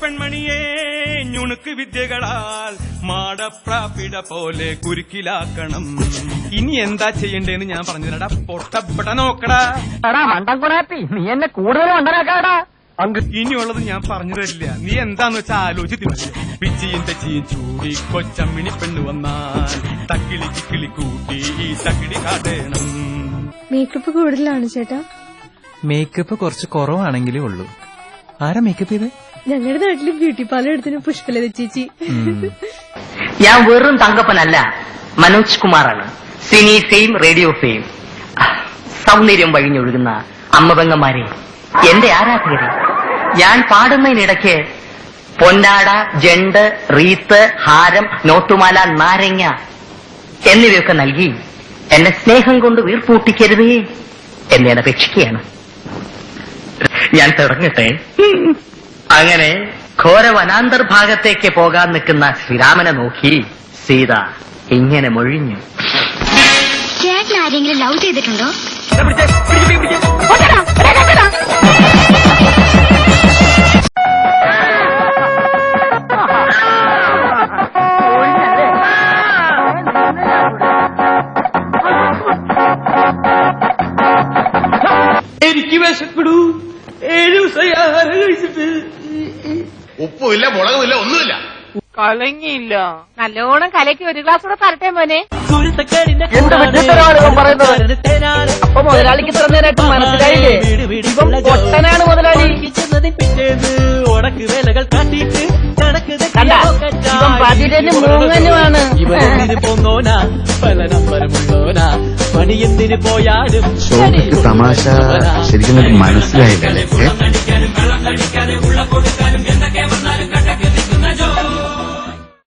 പെൺമണിയെ ഞുണുക്ക് വിദ്യകളാൽ മാടപ്രാപിട പോലെ കുരുക്കിലാക്കണം. ഇനി എന്താ ചെയ്യണ്ടേന്ന് ഞാൻ പറഞ്ഞുതരാടാ. പൊട്ടപ്പെട നോക്കടാ. നീ എന്നെ കൂടുതൽ മണ്ടനാക്കാടാ. ഇനിയുള്ളത് ഞാൻ പറഞ്ഞു തരില്ല. നീ എന്താന്ന് വെച്ചാ ആലോചിച്ച് പിച്ചിയും തെച്ചിയും ചൂടി കൊച്ചമ്മിണി പെണ്ണു വന്നാൽ തക്കിളി ചിക്കിളി കൂട്ടി തക്കിടി കാട്ടണം. മേക്കപ്പ് കൂടുതലാണ് ചേട്ടാ. മേക്കപ്പ് കുറച്ച് കുറവാണെങ്കിലേ ഉള്ളൂ. ആരാ മേക്കപ്പ് ചെയ്ത്? ഞങ്ങളുടെ നാട്ടില് ബ്യൂട്ടി പാർലർ എടുത്തിന് പുഷ്പലത ചേച്ചി. ഞാൻ വെറും തങ്കപ്പനല്ല, മനോജ് കുമാറാണ്. Cine fame, radio fame. സൗന്ദര്യം വഴിഞ്ഞൊഴുകുന്ന അമ്മപെങ്ങന്മാരെ, എന്റെ ആരാധകരെ, ഞാൻ പാടുന്നതിനിടയ്ക്ക് പൊന്നാട, ജണ്ട്, റീത്ത്, ഹാരം, നോട്ടുമാല, നാരങ്ങ എന്നിവയൊക്കെ നൽകി എന്നെ സ്നേഹം കൊണ്ട് വീർപ്പൂട്ടിക്കരുതേ എന്നെ അപേക്ഷിക്കുകയാണ്. ഞാൻ തുടങ്ങട്ടെ. അങ്ങനെ ഘോര വനാന്തർഭാഗത്തേക്ക് പോകാൻ നിൽക്കുന്ന ശ്രീരാമനെ നോക്കി സീത ഇങ്ങനെ മൊഴിഞ്ഞു. ചേട്ടൻ ആരെങ്കിലും ലവ് ചെയ്തിട്ടുണ്ടോ? എനിക്ക് വിശപ്പെടൂ. 7 ദിവസമായി ആഹാരം കഴിച്ചിട്ട്. ഉപ്പുമില്ല, മുളകുമില്ല, ഒന്നുമില്ല. കലങ്ങിയില്ല. നല്ലോണം കലക്കി ഒരു ഗ്ലാസ് കൂടെ തരട്ടെ മോനെ. എന്ത് വിഡ്ഢിത്തരമാണ് പറയുന്നത്? അപ്പൊ മുതലാളിക്ക് ഇത്ര നേരമായിട്ട് മനസ്സിലായില്ലേ? ഇവൻ പൊട്ടനാണ് മുതലാളി. കണ്ട, ഇവൻ പതിരന് മൂങ്ങനുമാണ്. തമാശ ശരിക്കും മനസ്സിലായില്ലേ?